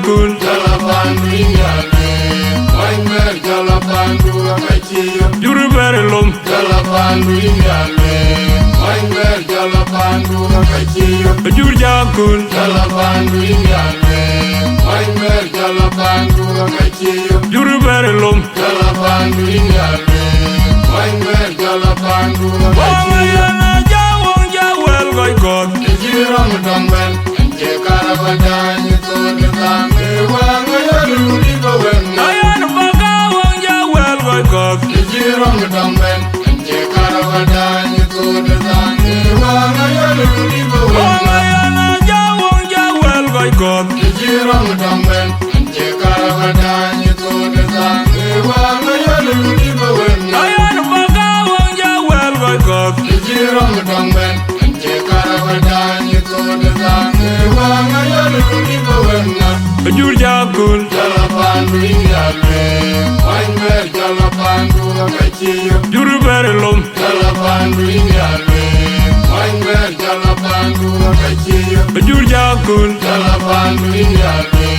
Jurjakul Jalapandu inyale Wainber jalapandu akachiyo Juruberelum Jalapandu inyale Wainber jalapandu akachiyo Jurjakul Jalapandu inyale Wainber jalapandu akachiyo Juruberelum Jalapandu inyale Wainber jalapandu akachiyo Jawong jawel goykot Jiram damben Anje karabadanyi tode tange Wanga yaluli bawenga Ayan bagawong jawel goykot Jiram damben Anje karabadanyi tode tange Wanga yaluli bawenga Jawong jawel goykot Jiram damben Anje karabadanyi tode tange Wanga yaluli bawenga Ayan bagawong jawel goykot Jiram damben Anje karabadanyi tode tange Wanga yaluli bawenga Jurjakul Jalapandu inyale Wainber jalapandu akachiyo Juruberelum Jalapandu inyale Wainber jalapandu akachiyo Jurjakul Jalapandu inyale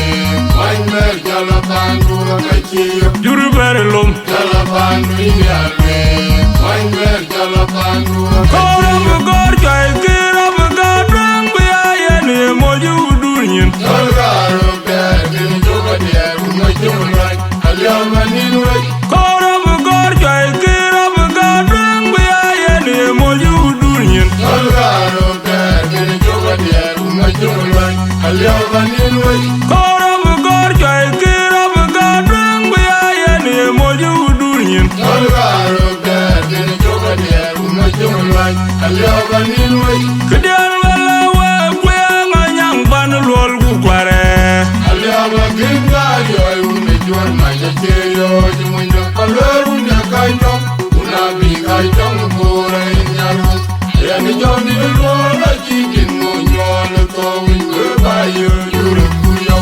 Wainber jalapandu akachiyo Juruberelum Jalapandu inyale Wainber jalapandu akachiyo Koram gorjoy kiram gadrang Biayani moju dunyin Tolgaro bedin joga dier umajumrai Alyama ninwek Koram gorjoy kiram gadrang Biayani moju dunyin Tolgaro bedin joga dier umajumrai Alyama ninwek Koram gorjoy kiram gadrang Biayani moju dunyin Tolgaro bedin joga dier umajumrai Alyama ninwek Kedian wala we nyang ban lol gu kware Alyama ginga yoy umejor majacheyo Jimundo kalweru nyakaitong Unabi kaitong pura inyaru Yani joni lwola jikin ngonyola Towin kebayo yure kuyo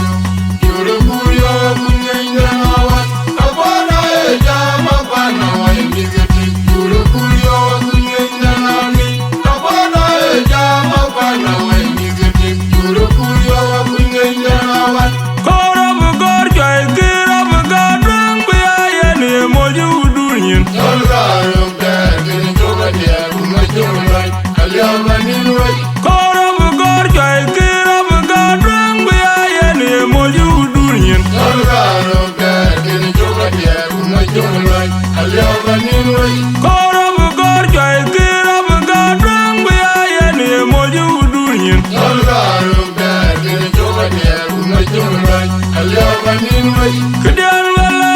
Kunyenya nawat Abana eja mabana wa imigeti Yure kuyo kunyenya nami Abana eja mabana wa imigeti Yure kuyo kunyenya nawat Koram gorjoy kiram gadrang Biayani moju dunyin Tolgaro bedin joga dier umajumrai Alyama ninwek Koram gorjoy kiram gadrang Biayani moju dunyin Tolgaro bedin joga dier umajumrai Alyama ninwek Koram gorjoy kiram gadrang Biayani moju dunyin Tolgaro bedin joga dier umajumrai Alyama ninwek Kedian wala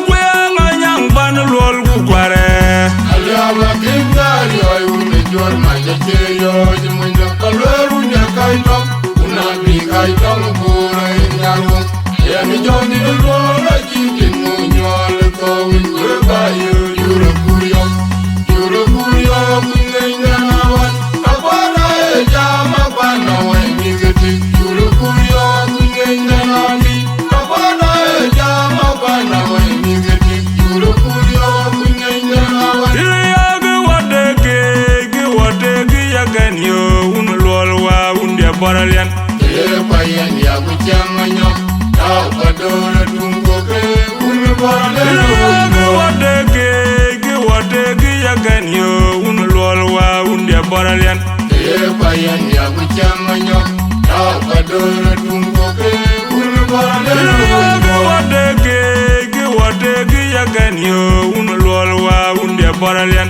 we nyang ban lol gu kware Alyama ginga yoy umejor majacheyo Jimundo kalweru nyakaitong Unabi kaitong pura inyaru Yani joni lwola jikin ngonyola Towin kebayo yure kuyo kunyenya nawat Abana eja mabana wa imigeti Yure kuyo kunyenya nami Abana eja mabana wa imigeti Yure kuyo kunyenya nawat Wadegi yagan yo un lol wa undia boralian Payan ya kuchanganyo Tau padora tungo ke umi boralelo Wadegi yagan yo un lol wa undia boralian Payan ya kuchanganyo Tau padora tungo ke umi boralelo Wadegi yagan yo un lol wa undia boralian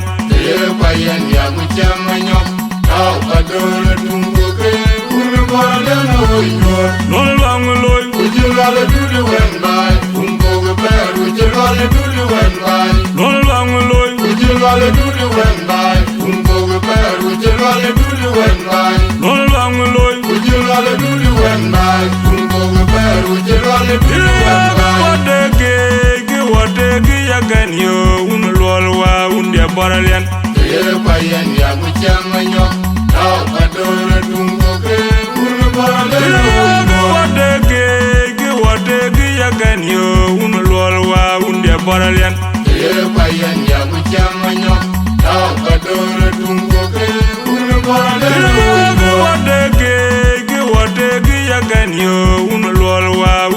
Payan ya kuchanganyo Tau padora tungo ke umi boralelo Lol wang loy Ujilale duli wenbai Tungo ke per ujilale duli wenbai Lol wang loy Ujilale duli wenbai Tungo ke per ujilale duli wenbai Lol wang loy Ujilale duli wenbai Tungo ke per ujilale duli wenbai Wadegi yagan yo un lol wa undia boralian Payan ya kuchanganyo Tau padora tungo ke umi boralelo Wadegi yagan yo un lol wa undia boralian Payan ya kuchanganyo Tau padora tungo ke umi boralelo Wadegi yagan yo un lol wa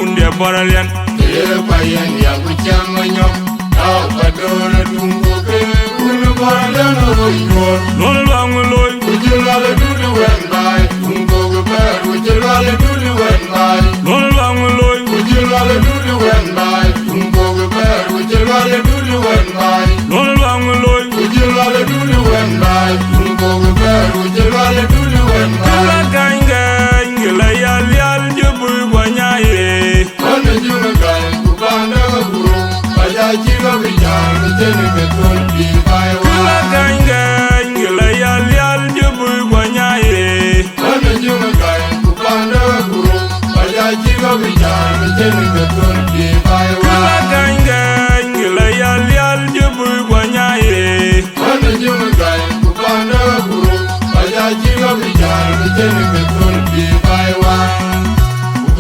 chen ke tul bi bai wa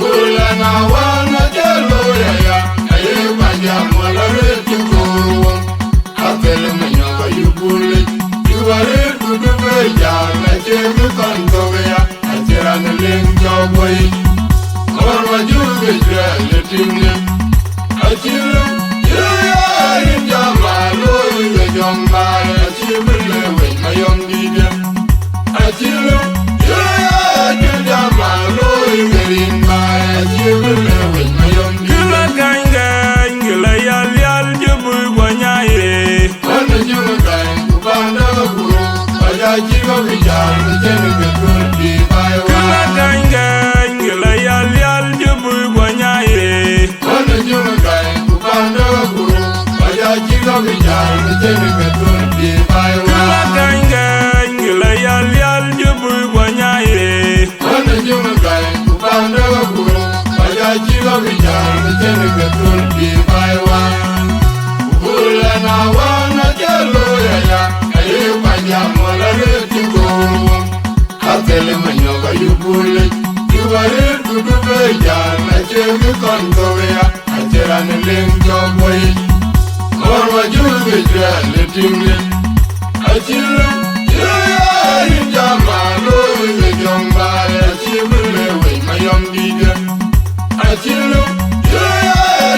ula na wa na jelo ya aye ba ja mo la re tu ko atel me nya ba yu bule yu wa re tu du be ja na che mi kon ko ya ajira ne len jo boy or wa ju be ja le timne achilu ya yin ja ma lo ye jong ba achilu le we ma yom di de achilu ya yin ja ma lo ye rin ba achilu le we ma yom di Kila ganga ngila yal yal jubu gwanyaye. Wanda juma kai kubanda guru Baja jiwa bijar Jeni betul di baiwa Kila ganga ngila yal yal jubu gwanyaye. Wanda juma kai kubanda guru Baja jiwa bijar Jeni betul di baiwa Kila ganga ngila yal yal jubu gwanyaye. Wanda juma kai kubanda guru Baja jiwa bijar Jeni betul di baiwa Ula na wana jelo ya Aye panja mola reti guru Atele manyoga yubule Yubare kudu beja Na chemi kongowe ya Achera ne lengjo boy Morwa jube jwe le timle Achilu Yaya yinjama lo Ye jomba Achibule we mayom dide Achilu Yaya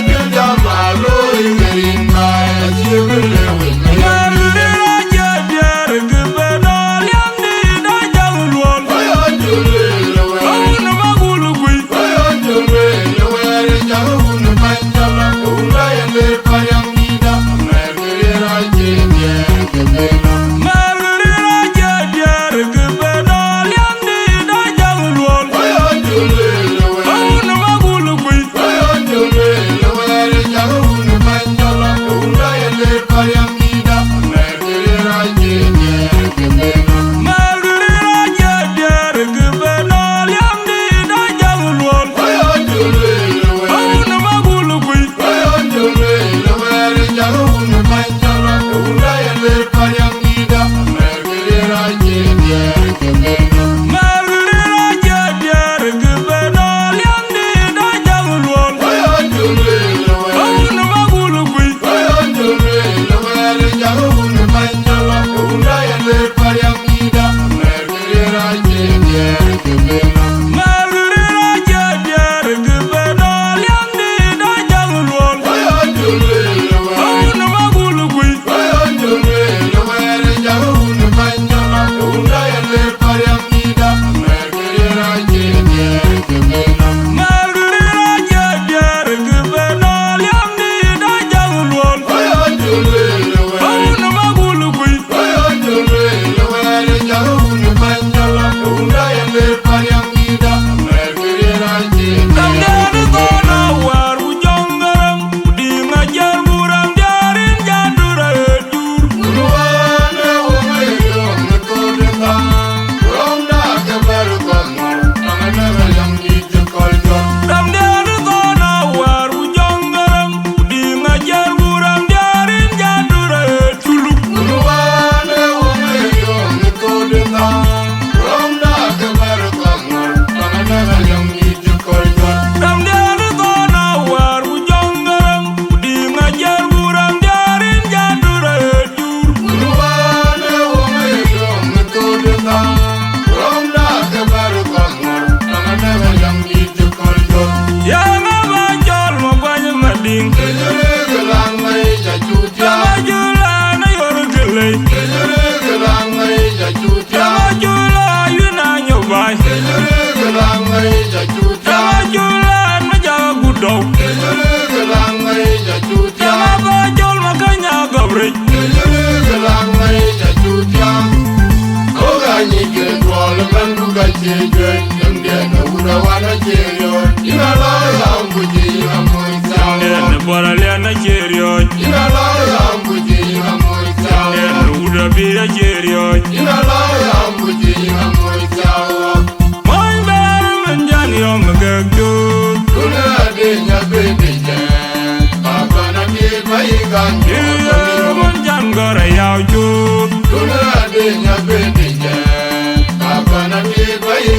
yinjama lo Ye rinba Achibule we mayom dide Marudira jadar gubernur yang di Dajjalul. Oyo jule lewe Kaunu magulu gui. Oyo jule lewe Jaru unu panjala Ula yende payang dida Mergiri raji Nye kebena Marudira jadar gubernur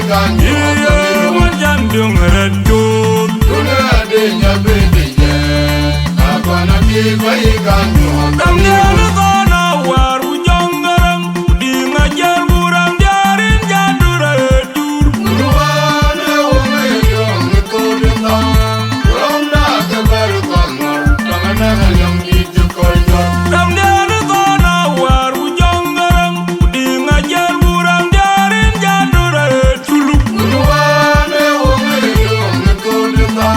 ganyo Manjan dung redu Duna de nyabede je Abana ki bai ganyo Damnya na war ujongaram Di ngajar burang jarin jadura edur Nuwane ume yong kodeta Ronda kebar konor Tangana yang dijukol jor Damnya na war ujongaram Di ngajar burang jarin jadura edur Nuwane ume yong kodeta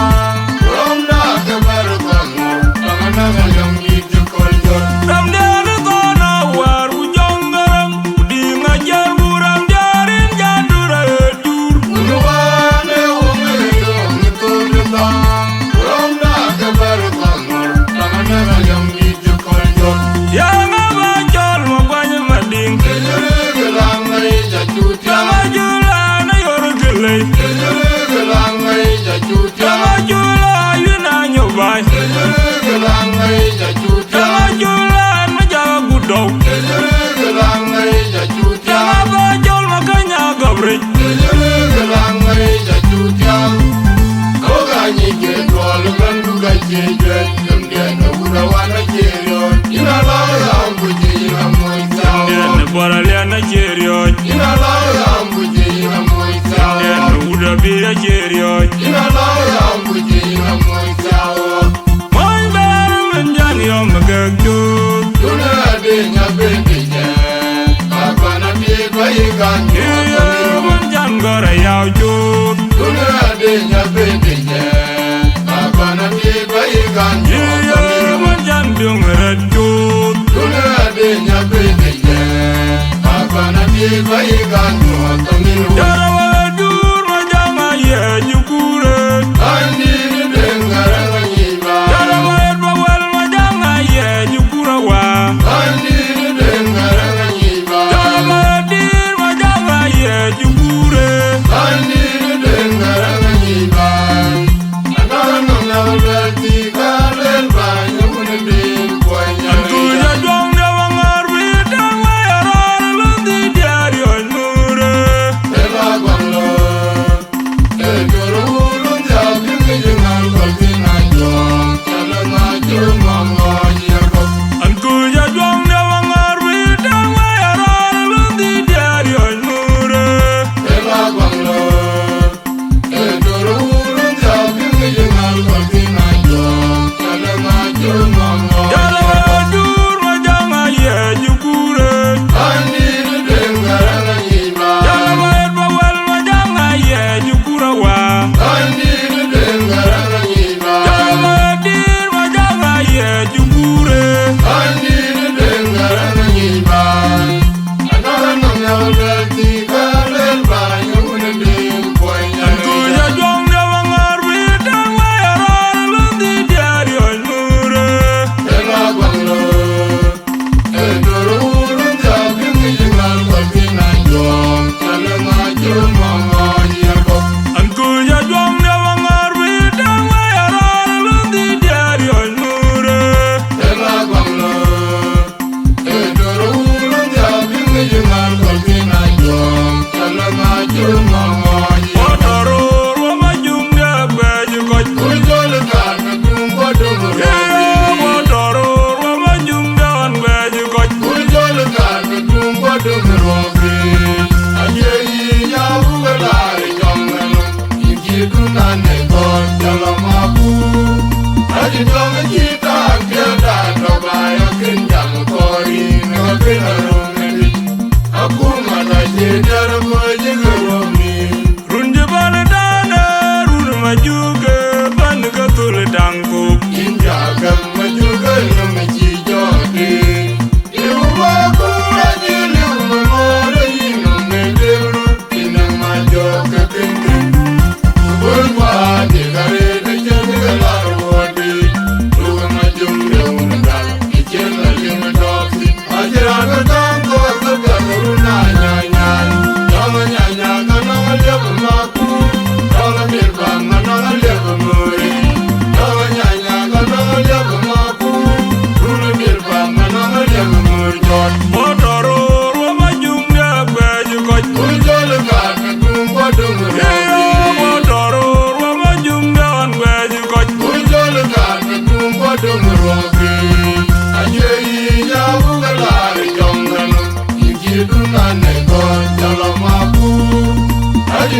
Ronda kebar konor Tangana yang dijukol jor Damnya na war ujongaram Di ngajar burang jarin jadura edur Nuwane ume yong kodeta Ronda kebar konor Tangana yang dijukol jor Yang abajol magwanya mading Gelangai jajutia Yang ajula na yor gelay Gelangai jajutia Yang ajula yuna nyobai Gelangai jajutia Yang ajula na jaga gudow Gelangai jajutia Yang abajol makanya gabrij Gelangai jajutia Koganyi gedwal gandu gajeje Demdene urawana jerion Ina lawa ambuji ina moita Dene boralia na jerioj Ina lawa ambuji ina moita Dene udabi ya jerioj Ina lawa ambuji ina moita Moin beru menjan yo megagdut Duna de nyabede je Abana di bai ganyo Iyo menjan gara yau jut Duna de nyabede je Abana di bai ganyo Iyo menjan dung redut Duna de nyabede je Abana di bai ganyo Tamilu Jara wadur majama ye jukure Andi ni dengaranga nyiba Jara wad bawal majama ye jukura wa Andi ni dengaranga nyiba Jara wadir majama ye jukure Andi ni dengaranga nyiba Agaranga nyawalati Karen banyo munende Kwanya Antuja jong dewa ngarwi dewa yarar lundi diari onure Ela gwanglo Ejoro ulun jabin Ngejengal kalbina jom Chala ngajur mama Yirkop Antuja jong dewa ngarwi dewa yarar lundi diari onure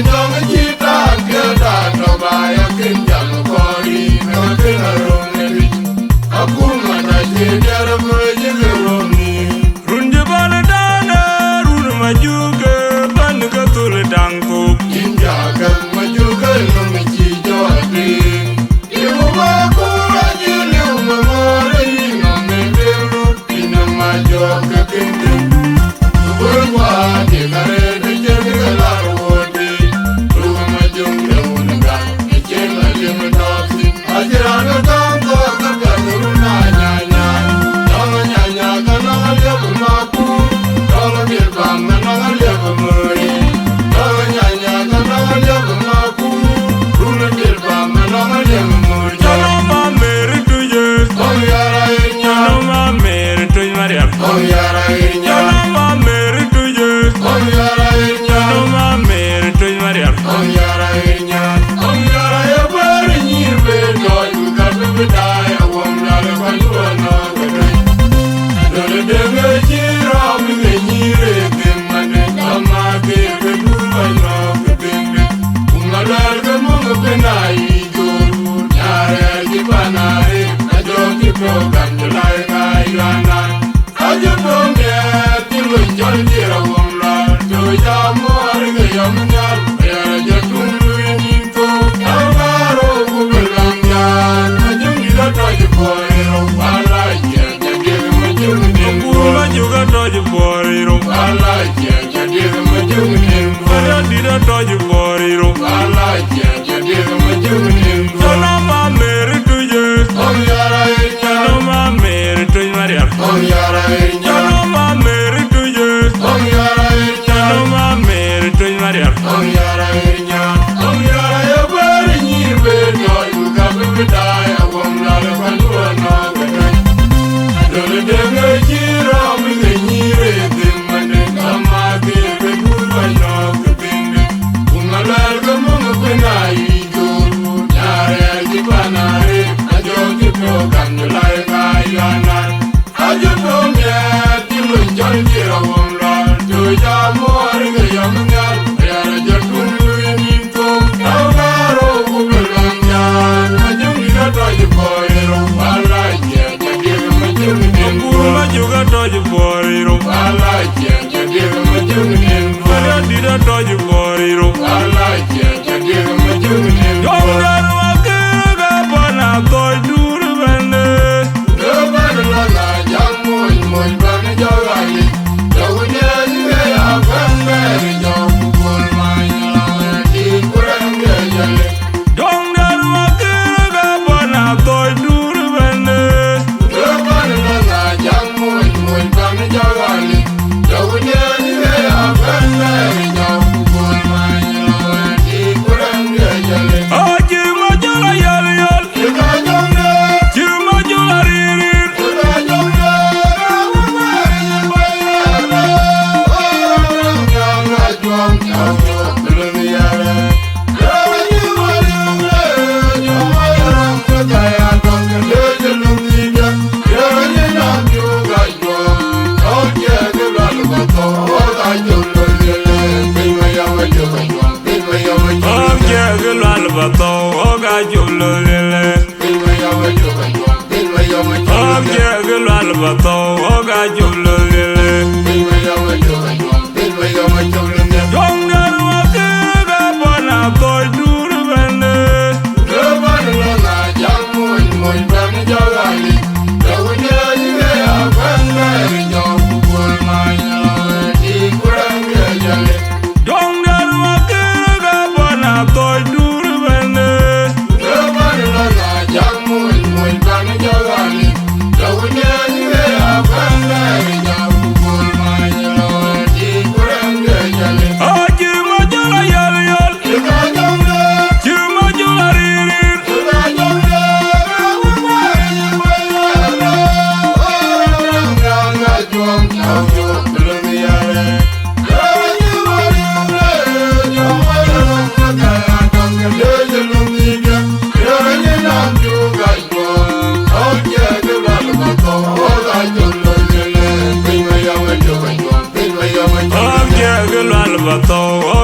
dong kita kita tobaya kinjal kori nakina romeli aku mana jadi berjiloni runje baladana run majuke ban katul dangku injaga majuke nungi jodi ibu baku ajili umamore nomedelu inamajoke kindi berwa di kare dijadi larwodi ruga majunga unga ichenga limatosi ajirana tango kakanuruna nyanya tango nyanya kananga lebu maku tango bilbanga nanga lebu muri tango nyanya kananga lebu maku runa bilbanga nanga lebu muri jalo ma mere tuje oh yara irnya jalo ma mere tuj mariam oh yara irnya jalo ma mere tuje oh yara irnya jalo ma mere tuj mariam oh yara irnya oh yara ya bari nyirbe doy ukabe bidaya wamlale kwanjuana kadai dole denge jira wige nyire kemane kama bebe dulwa kebende ungalar kemunga benai joru nyare jibanare ajoki program jelai kailana ajopo me tilo jol jira wamla joja moarge yamnyal yara jatundu ninto avaro kubelanga ajungi latoji boiro wala jadi majungin kuma juga toj boriro wala jadi majungin ada dida toj boriro wala jadi majungin jalo ma mere tuje oh yara irnya jalo ma mere tuj mariam oh yara irnya jalo ma mere tuje oh yara irnya jalo ma mere tuj mariam oh yara irnya oh yara ya bari nyirbe doy ukabe bidaya wamlale kwanjuana kadai dole denge jira wige nyire kemane kama bebe dulwa kebende ungalar kemunga benai joru nyare jibanare ajoki program jelai kailana ajopo me tilo jol jira wamla joja moarge yamnyal yara jatu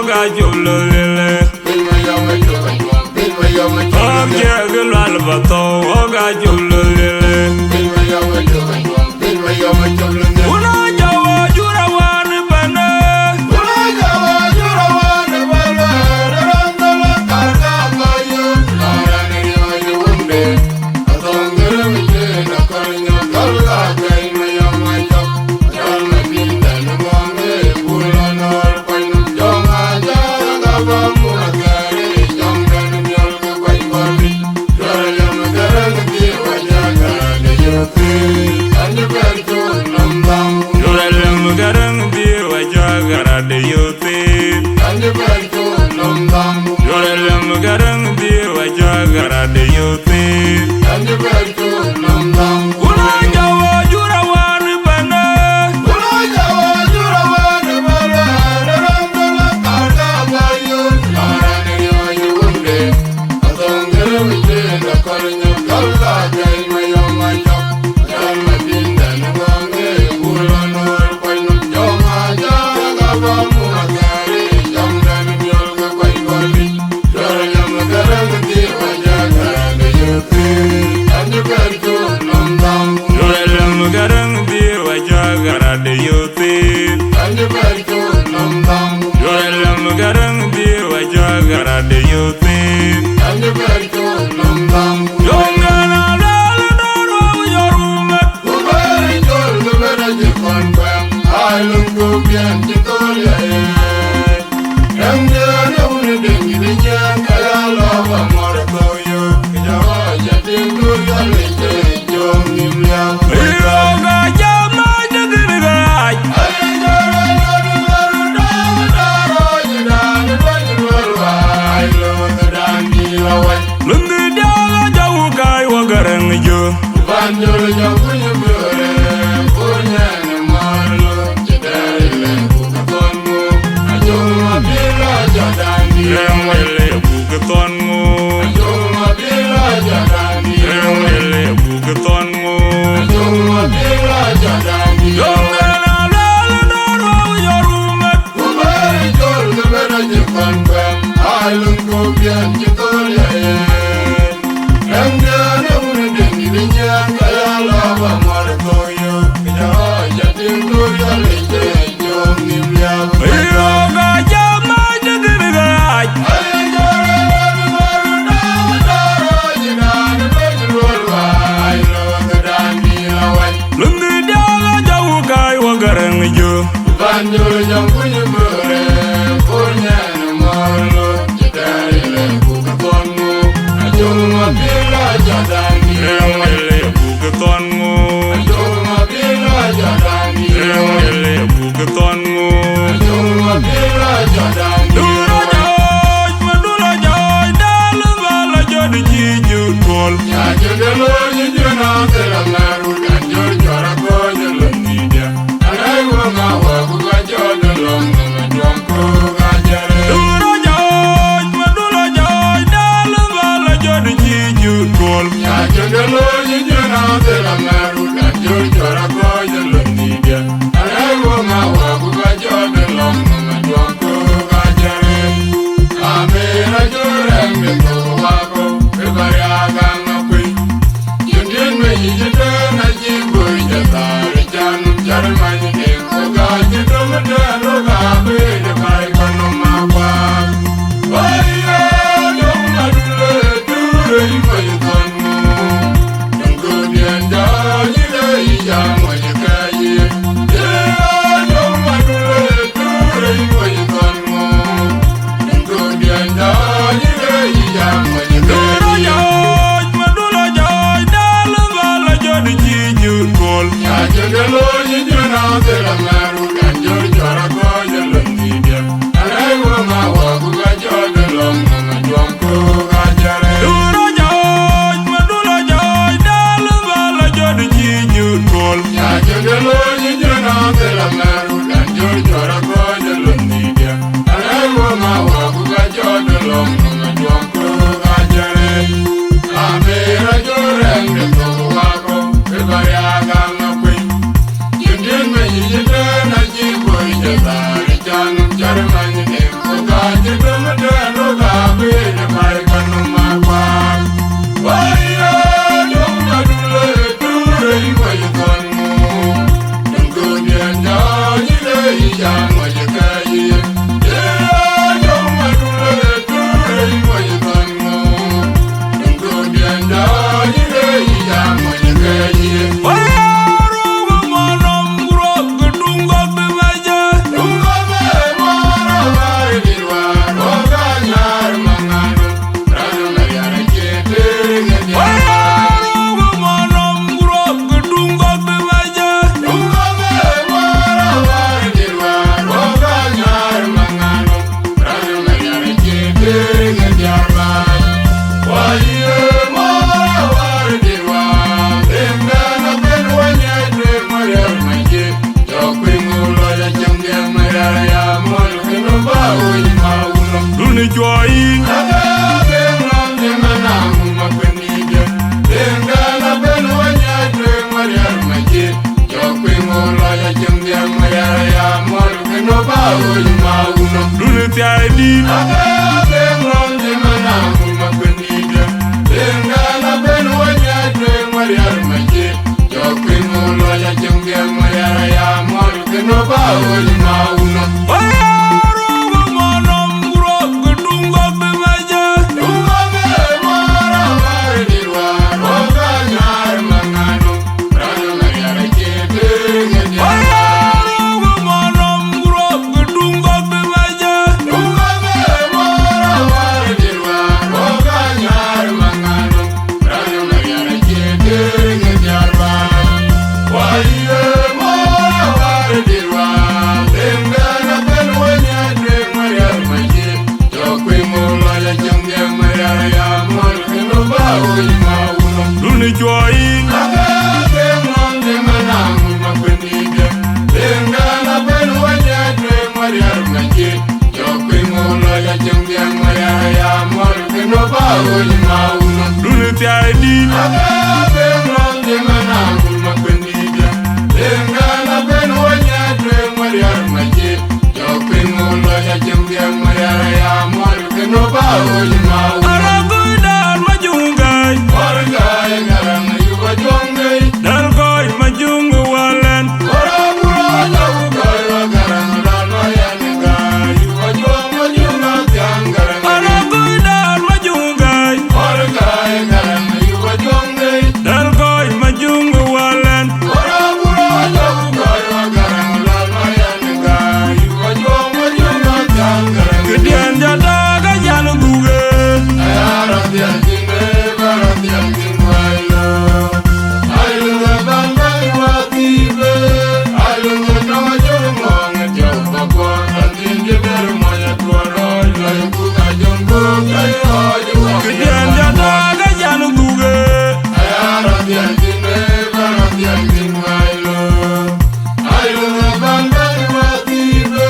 ga jolo lele Oke gulal bato oga jolo lele Una jawa jura wan bana Banjul jang punya bere, punya nomor lo, cedari le choi Agabe ngombe manangu makwenide Dengana benu wanyadwe mariar majid Jokwe ngola ya jemge mayara ya moru Keno bago imauno Dune tiadi Agabe ngombe manangu makwenide Dengana benu wanyadwe mariar majid Jokwe ngola ya jemge mayara ya moru Keno bago imauno Dune choi Agabe ngombe manangu makwenide Dengana benu wanyadwe mariar majid Jokwe ngola ya jemge mayara ya moru Keno bago imauno Dune tiadi Agabe ngombe manangu makwenide Dengana benu wanyadwe mariar majid Jokwe ngola ya jemge mayara ya moru Keno bago imauno Aragudar majungai Orgai garang yuwa jongei Dargoi majungu walen Ora pura jawu gaya garang lalo yanega yuwa jongo junga tiang garang Aragudar majungai Orgai garang yuwa jongei Dargoi majungu walen Ora pura jawu gaya garang lalo yanega yuwa jongo junga tiang garang Kedian jadaga janu guge Ayara tiang jine bara tiang jingwailo Ailunga bamba watibe Ailunga nama jongo ngejau bakwa Nantinje beru maya tuara Ilai buka jongo kayo ajuwa Kedian jadaga janu guge Ayara tiang jine bara tiang jingwailo Ailunga bamba watibe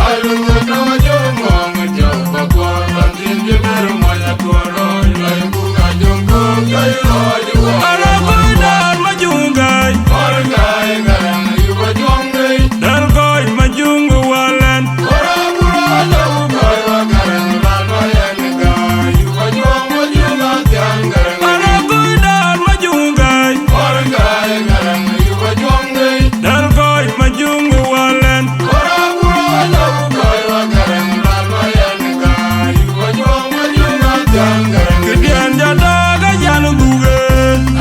Ailunga nama jongo ngejau bakwa Nantinje beru maya tuara Ilai buka jongo kayo ajuwa Aragudar majungai Orgai garang yuwa jongei Dargoi majungu walen Ora pura jawu gaya garang lalo yanega yuwa jongo junga tiang garang Aragudar majungai Orgai garang yuwa jongei Dargoi majungu walen Ora pura jawu gaya garang lalo yanega yuwa jongo junga tiang garang Kedian jadaga janu guge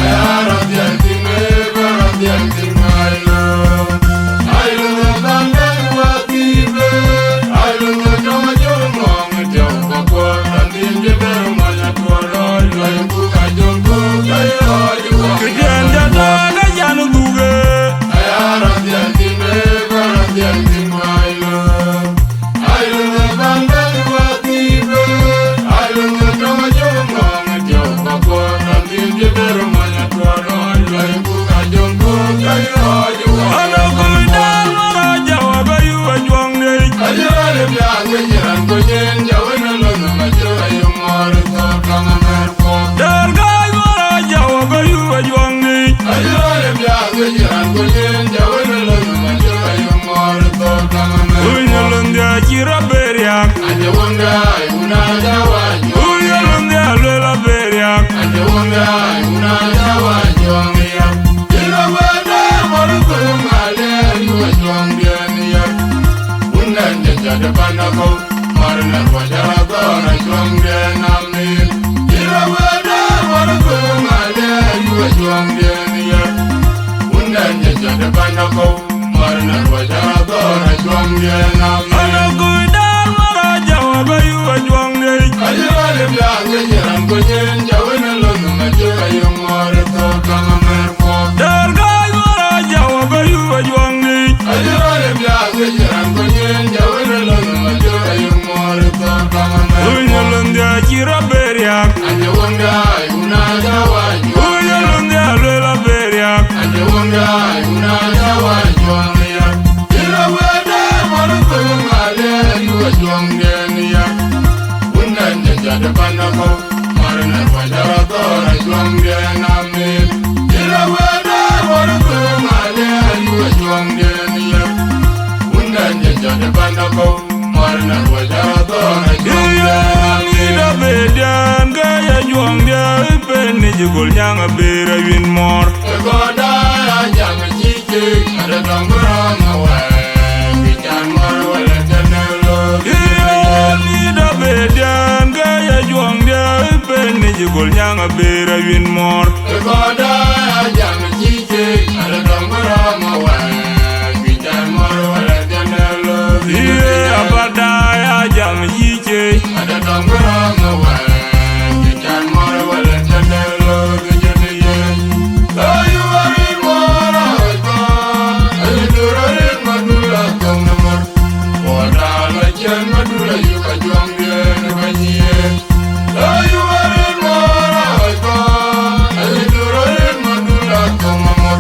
Ayara tiang time bara tiang timailo Ailunga bamba watibe Ailunga nama jongo ngejau bakwa Nantinje beru maya tuara Ilai buka jongo kayo ajuwa Kedian jadaga janu guge Ayara tiang time bara tiang timailo Ailunga bamba watibe Ailunga nama jongo ngejau bakwa Nantinje beru maya tuara Ilai buka jongo kayo ajuwa Aragudar maraja wagayu wajwangde Ajale biago jiran konyen jawana lono majora yomor to kama merko Dargoi maraja wagayu wajwangde Ajale biago jiran konyen jawana lono majora yomor to kama merko Unyalundia chira beriak Ande wonga una jawanyo Unyalundia lela beriak Ande wonga una jawanyo ngiya Ila wada moruko ngale yuwa jongya niya Unanya jade panako Marna wajara gora jongya namil Ila wada moruko ngale yuwa jongya niya Unanya jade panako Marna wajara gora jongya namil Aragudar maraja wagayu wajwangde Ajale biago jiran konyen jawana lono majora yomor to kama merko Dargoi maraja wagayu wajwangde Ajale biago jiran konyen jawana lono majora yomor to kama merko Unyalundia chira beriak Ande wonga una jawanyo Unyalundia lela beriak Ande wonga una jawanyo ngiya Ila wada moruko de panako marna wajara tora juamde nami ila wada waru ngale ayu juamde niya unda nja de panako marna wajara tora juamde nami da bedian gaya juamde pen jigol nyanga bera win mor goda ya jam chike ada dongora ngawe bijan mor wala janelo da bedian gaya juamde pen jigol nyanga bera win mor goda ya jam chike ada dongora ngawe bijan mor wala janelo abada ya jam chike ada dongora ngawe bijan mor wala janelo gejeniye ayu ari mora ko ayu durare madura kamnamor oda la chen madura yu ka juamde nabaniye ayu ari mora ko ayu durare madura kamnamor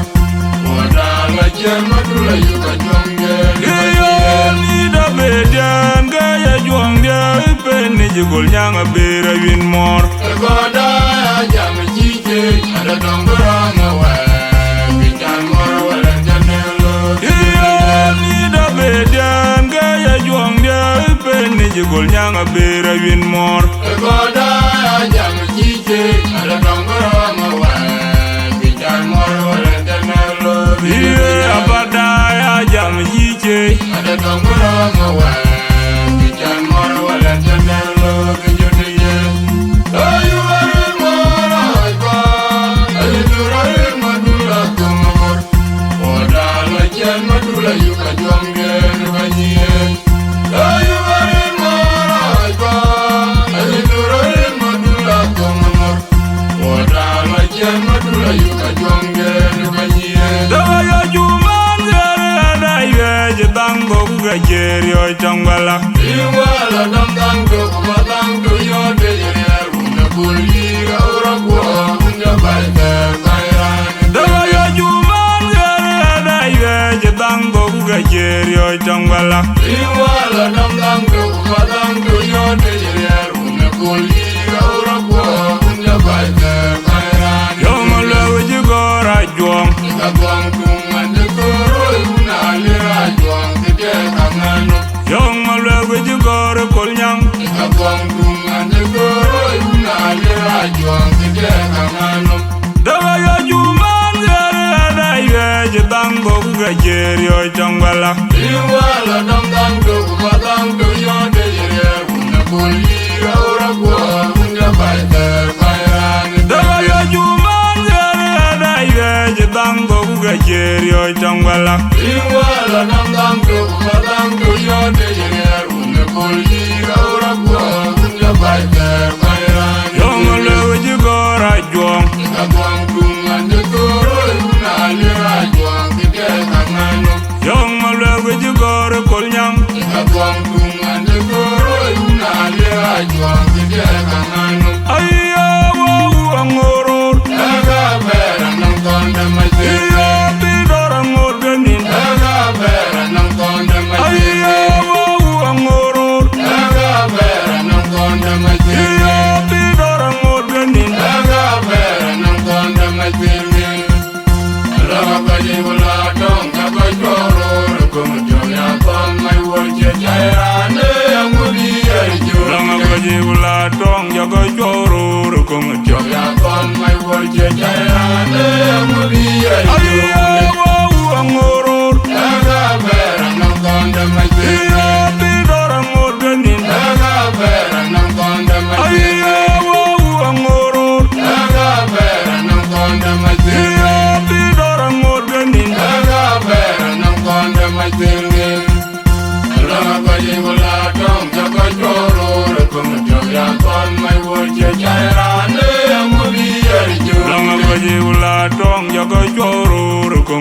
oda la chen madura yu ka juamde nabaniye da bedian gaya juamde pen jigol nyanga bera win mor goda ya jam chike ada dongora ngawe bijan mor wala janelo da bedian gaya juamde pen jigol nyanga bera win mor goda ya jam chike ada dongora ngawe bijan mor wala janelo abada ya jam chike ada dongora ngawe bijan mor wala janelo gejeniye ayu ari mora ko ayu durare madura kamamor oda la chen madura yu ka juamde nabaniye ayu ari mora ko ayu durare madura kamamor oda la chen madura yu ka juamde nabaniye dawa ya juman zere da yeje dango ga jerio tangwala iwala dam do kuma dam do yo de yer una kulira ora ko unya baite kairan dawa ya juman zere da yeje dango ga jerio tangwala iwala dam do kuma dam do yo de yer una kulira ora ko unya baite kairan yo malo jigora juam ka gwang kuma de koro una lira juang de kangano yo malo jigora kolnyang ka gwang kuma de koro una lira juang de kangano dawa ya juman zere da yeje dango ga jerio tangwala iwala dam do kuma dam do yo de yer una kulira ora ko unya baite kairan dawa ya juman zere da yeje dango ga jerio tangwala iwala dam do kuma dam do yo de yer una kulira ora ko unya baite kairan yo malo jigora juam ka gwang kuma de koro una lira juang de kangano yo malo jigora kolnyang ka gwang kuma de koro una lira juang de kangano ayya wo angoror daga bera nang konde maji iya bidora ngorganin daga bera nang konde maji ayya wo angoror daga bera nang konde maji iya bidora ngorganin daga bera nang konde maji Alaga kaji wala dong kaba joro Rukum joya kon mai woje jairane Amudi erjo langa gaji wala tong jaga choro rukum jo Joya kon mai woje jairane Amudi ayya erjo wo angoror daga bera nang konde maji iya bidora ngorganin daga bera nang konde maji ayya wo angoror daga bera nang konde maji iya bidora ngorganin daga bera nang konde maji Alaga kaji wala dong kaba joro Rukum joya kon mai woje jairane Amudi erjo langa gaji wala tong jaga choro rukum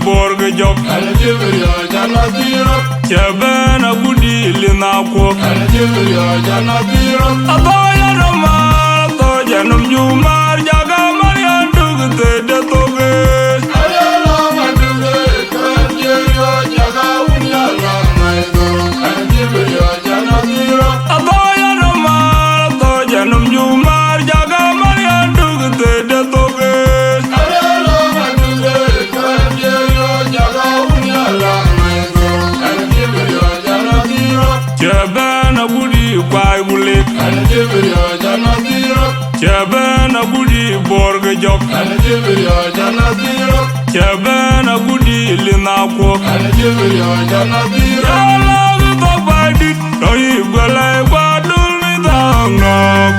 borg jok Ana jibrio jana tiro Chebena gudi lina kwok Ana jibrio jana tiro Atoya roma Atoya num jumar Jaga marian dugte de toge Ayala maduge Kanjerio jaga unyala maidoro Ana jibrio jana tiro Atoya roma Atoya num jumar Jaga marian dugte de toge Ayala maduge Kanjerio jaga unyala maidoro Ana jibrio jana tiro Chebena gudi kwai bulik Ana jibrio jana tiro Chebena gudi borg jok Ana jibrio jana tiro Chebena gudi lina kwok Ana jibrio jana tiro Yala to badit Noi gwalai gwadul mi tangnok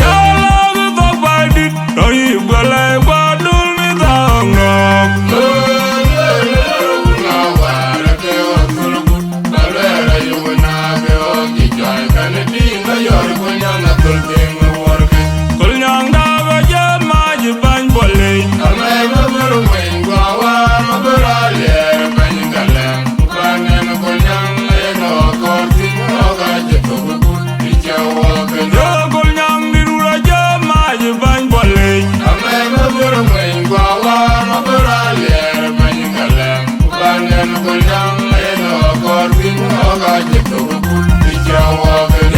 Yala to badit Noi gwalai gwadul mi tangnok Kul nyang daga jem maji bany bolei Yo kul nyang dirura jem maji bany bolei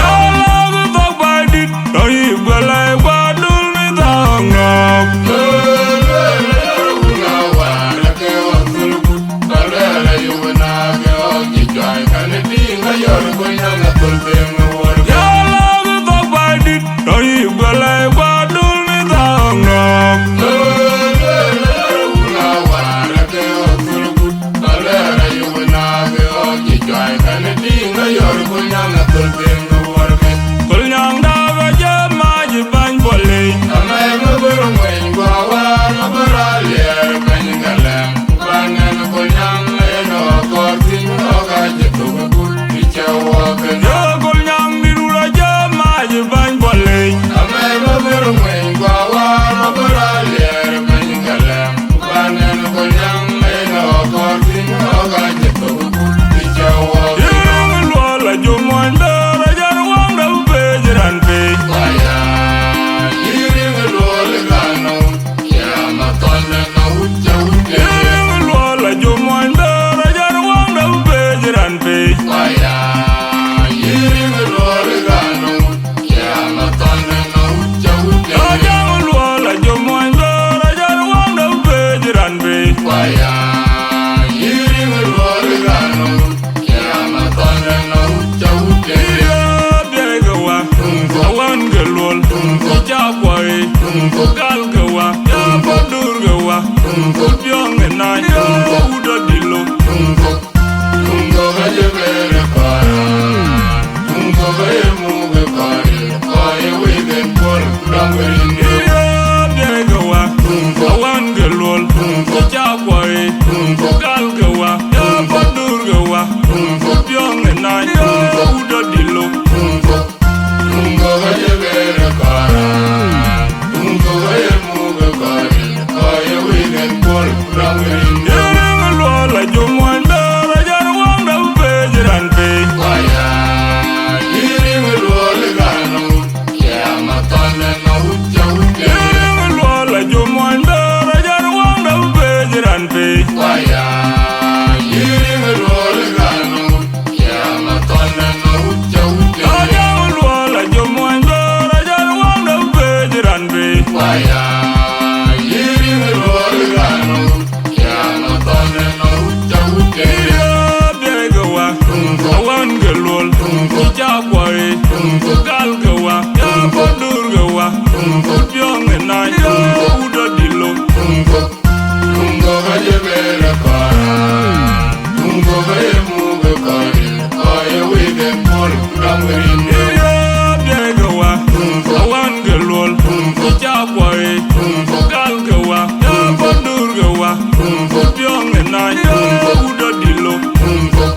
Yala to badit Noi gwalai gwadul mi tangnok Yala to badit Noi gwalai gwadul mi tangnok Kul nyang daga jem maji bany bolei Yo kul nyang dirura jem maji bany bolei Yiring lwala jumwan dara jar wang da upejiran pe Yiring lwala jumwan dara jar wang da upejiran pe Ajang lwala jumwan dara jar wang da upejiran pe Iya biegawa Awan gelwal Ijakwai Gal gawa Ya padur gawa Pyong enay Ya uda dilo Iya biegawa Awan gelwal Ijakwai Gal gawa Ya padur gawa Pyong enay Ya uda dilo Yiring lwala jumwan dara jar wang da upejiran pe Yiring lwala jumwan dara jar wang da upejiran pe Ajang lwala jumwan dara jar wang da upejiran pe Iya biegawa Awan gelwal Ijakwai Gal gawa Ya padur gawa Pyong enay Ya uda dilo Iya biegawa Awan gelwal Ijakwai Gal gawa Ya padur gawa Pyong enay Ya uda dilo Tungo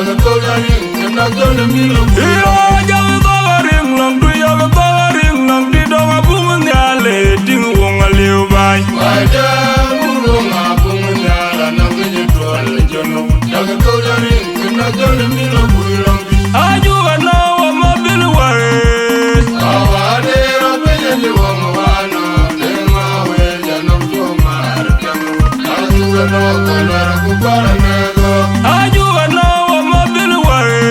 Daga toga ring, na jole milo Iyo jaga toga ring lang du yaga toga ring lang di donga bungun yale ting wonga liu bai. Waja murunga bungun yala nangenye tuale jono. Daga toga ring, na jole milo builambi. Ajuga na wa mabil ware. Awade rapenye liwama wana, denga weja namjoma arkanu. Ajuga no kolwara kupara nego. Ajuga na wa mabil ware.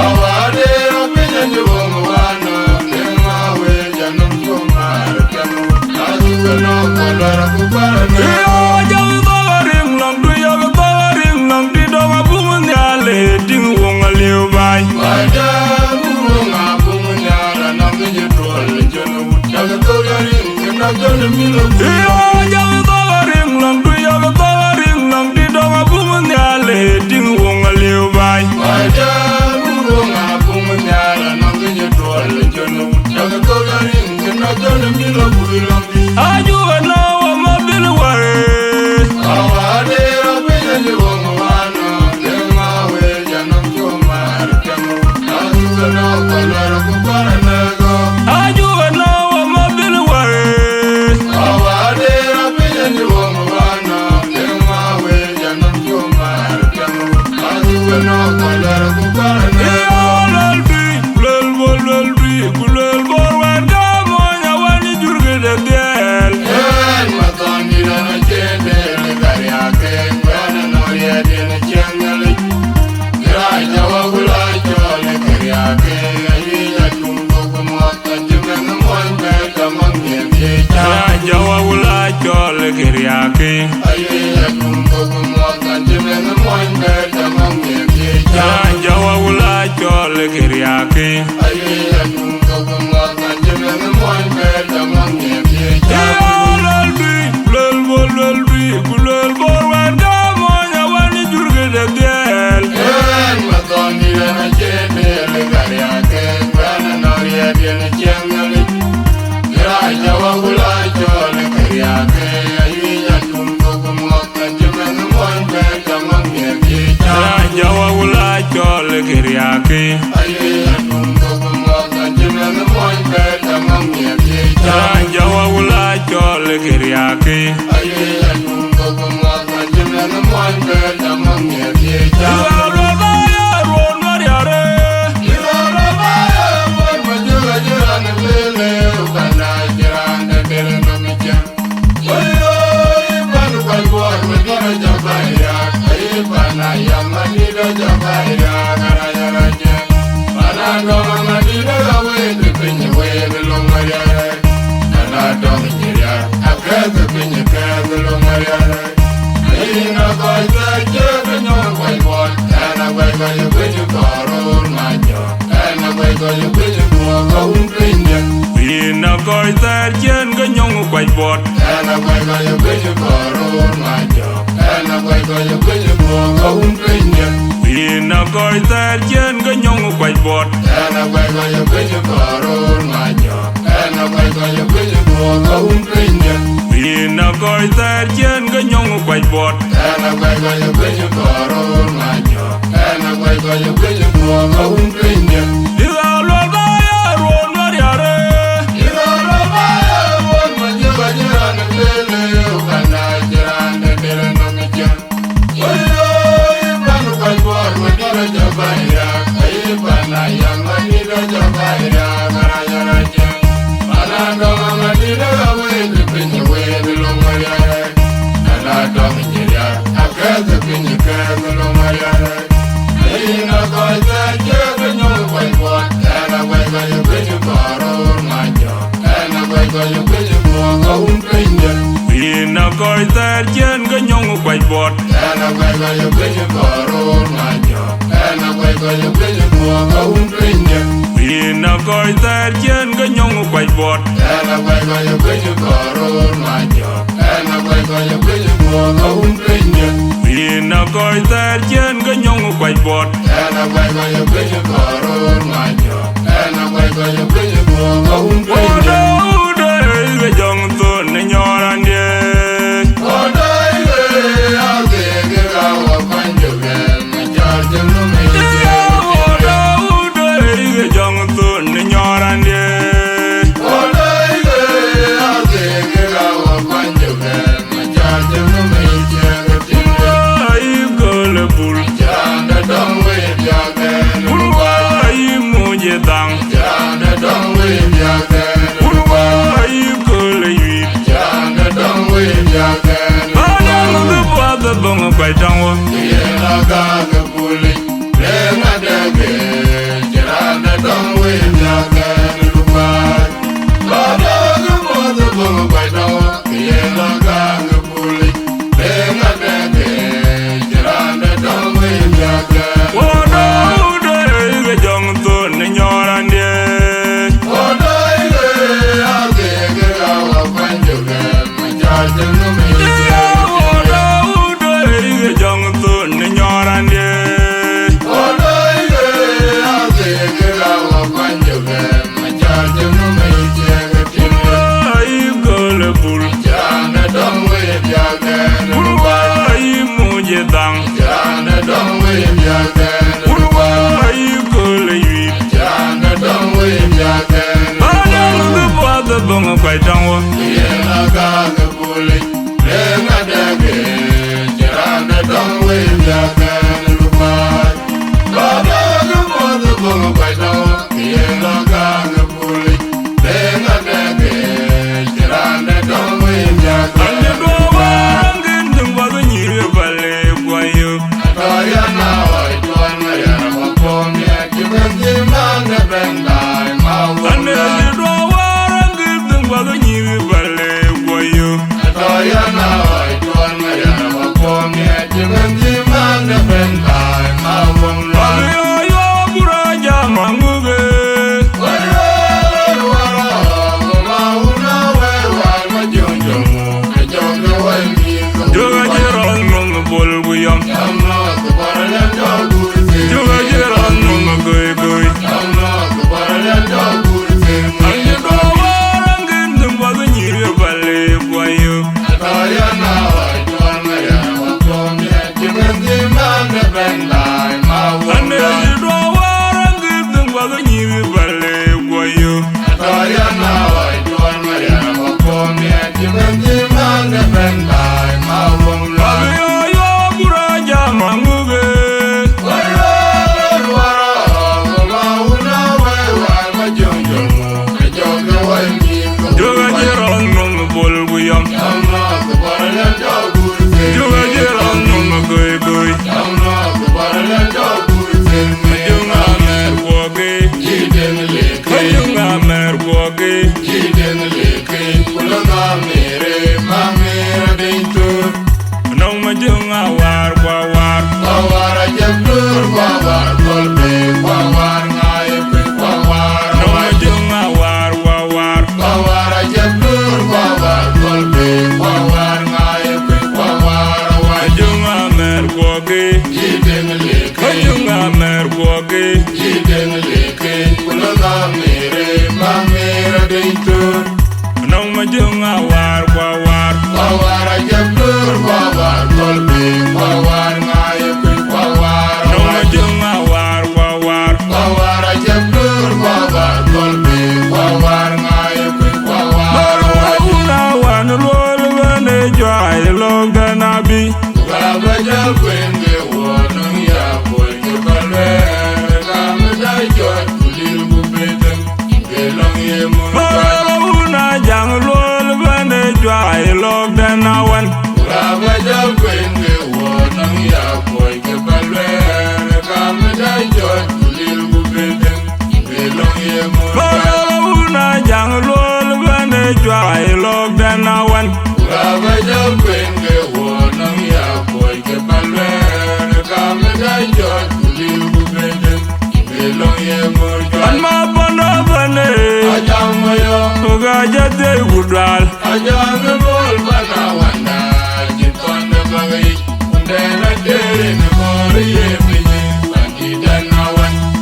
Awade rapenye liwama wana, denga weja namjoma arkanu. Ajuga no kolwara kupara nego. Iyo jaga toga ring lang du yaga toga ring lang di donga bungun yale ting wonga liu bai. Waja murunga bungun yala nangenye tuale jono. Daga toga ring, na jole milo Iyo jaga toga ring lang du yaga toga ring lang di donga bungun yale ting wonga liu bai. Waja murunga bungun yala nangenye tuale jono. Daga toga ring, na jole milo builambi. Ajuga na wa mabil ware. Awade rapenye liwama wana, denga weja namjoma arkanu. Ajuga no kolwara kupara nego. Ajuga na wa mabil ware. Awade rapenye liwama wana, denga weja namjoma arkanu. Ajuga no kolwara kupara nego. Iyo lel bi kulel bor wanda monya wani jurge de del. En matoni dana chende le gariake, kwana no yedi ne chengale. Gira jawa gula chole gariake, ayiya tumbo kumota jimena moinbe tamangye viecha. Jawa wula chole kiriake. Ayiya tumbo kumota jimena moinbe tamangye viecha. Jawa wula chole kiriake. Ayiya tumbo kumota jimena moinbe tamangye viecha. Iyo lel bi kulel bor wanda monya wani jurge de del. En matoni dana chende le gariake, kwana no yedi ne chengale. Gira jawa gula chole gariake, ayiya tumbo kumota jimena moinbe tamangye viecha. Jawa wula chole kiriake. Ayiya tumbo kumota jimena moinbe tamangye viecha. Jawa wula chole kiriake. Ayiya tumbo kumota jimena moinbe tamangye viecha. Iyo baya ron mariare. Irora baya bon majuga jirane lele, ukana jirane kere no micha. Oyo ibanu kalbor medina jabaira, ibana yamanida jabaira karaya raja. Bana doma madina gawe de pinye we longariare. Bana doma jiria, akaze pinye kaze longariare. Ina koisa jebe nyon kalbor, ana koisa pinye koror majo. Ana koisa pinye koror pinye. Ina koi ter chen ga nyong kwai bot. Ana koisa pinye koror majo. Ana koisa pinye koror pinye. Ina koi ter chen ga nyong kwai bot. Ana koisa pinye koror majo. Ana koisa pinye koror pinye. Ina koi ter chen ga nyong kwai bot. Ana koisa pinye koror majo. Ana koisa pinye koror pinye. Iyo baya ron mariare. Irora baya bon majuga jirane lele, ukana jirane kere no micha. Oyo ibanu kalbor medina jabaira, ibana yamanida jabaira karaya raja. Bana doma madina gawe de pinye we longariare. Bana doma jiria, akaze pinye kaze longariare. Ina koisa jebe nyon kalbor, ana koisa pinye koror majo. Ana koisa pinye koror pinye. Ina koi ter chen ga nyong kwai bot. Ana koisa pinye koror majo. Ana koisa pinye koror pinye. Ina koi ter chen ga nyong kwai bot. Ana koisa pinye koror majo. Ana koisa pinye koror pinye. Ina koi ter chen ga nyong kwai bot. Ana koisa pinye koror majo. Ana koisa pinye koror pinye. Oda ga jong to ne nyorande. Oda ile age ga wa panjo ge, me charge no me puli lenga dege jirana dong we jaga lupai bada gemodu bunga baitawa yela gang puli lenga dege jirana dong we jaga Oda uda ige jong tu ni nyorande oda ige age gawa panjuga majaja no me Oda uda ige jong tu ni nyorande oda ige age gawa panjuga majaja no me jaga Ai gole bul jirana dong we jaga lupai Ai muje dang jirana dong we jaga Ai gole yit jirana dong we jaga Bada ngu bada bunga baitawa yela gang puli lenga dege jirana dong we jaga lupai bada gemodu bunga baitawa yela gang puli lenga dege jirana dong we jaga Ande do warangin dung bada nyiri bale kwayo Atoya na wai tuan mayana wapomi akibenzi manga bendai Ande mawanda do warangin dung bada nyiri bale kwayo Atoya na wai tuan mayana wapomi akibenzi manga bendai mawanda Ayo yo buraja manguge Juga jiran nung bol guyam Juga jiran nung gui gui Ande do warangin dung bada nyiri bale kwayo Ande do warangin dung bada nyiri bale kwayo Ayo yo buraja manguge Juga jiran nung bol guyam Juga jiran nung gui gui Junga mer woge Junga mer woge Nong ma junga war kwa war Nong ma junga war kwa war Junga mer woge Junga mer woge Nong ma junga war kwa war Nong ma junga war kwa war Marwa una wan lol vane jai loganabi Marwa una jang lol vane jai loganawan Marwa una jang lol vane jai loganawan An ma panda vane Uga jate gudal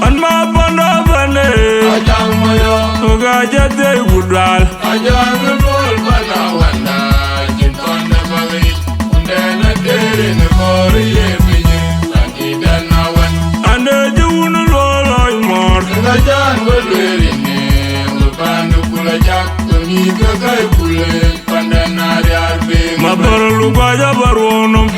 An ma panda vane Uga jate gudal Ande jun loloy mor Ma barlu gwaja baronum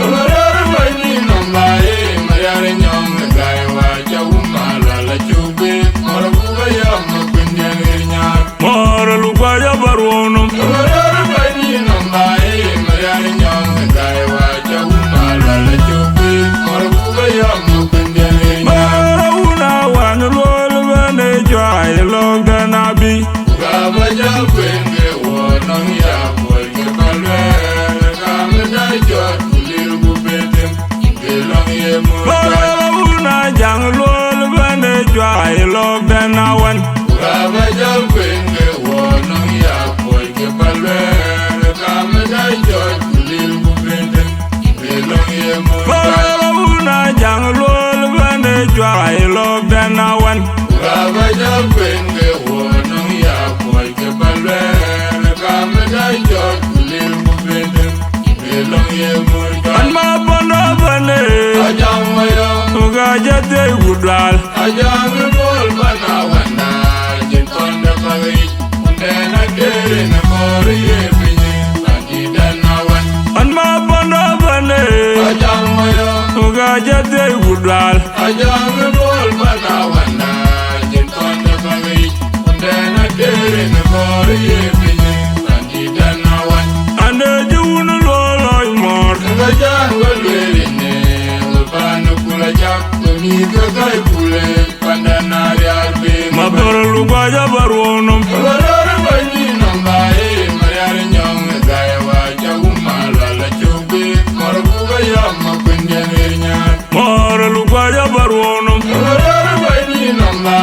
Marlu gwaja baronum jwa ilo benawan Baba Jabwenge wono ya polke balwe kameda jot lil bubende belong ye mo Una janglol bane jwa ilo benawan Baba Jabwenge wono ya polke balwe kameda jot lil bubende belong ye mo Anma bono bane Ajamaya Uga jate gudwal Ajami bol bana wana Jintonda pagi Undena kere na mori ebini Bandida na wan Anma bono bane Ajamaya Uga jate gudwal Ajami bol bana wana Jintonda pagi Undena kere na mori ebini Bandida na wan Ande junu loloy mor Ngajan walwerine Wabanu kula jak Miga kai kule Pandanari arbe Mabarlu gwaja barwonum Warara bani nambaye Mariari nyong Gaya waja umala la chobe Marabuga yama kunjaninya Marlu gwaja barwonum Warara bani nambaye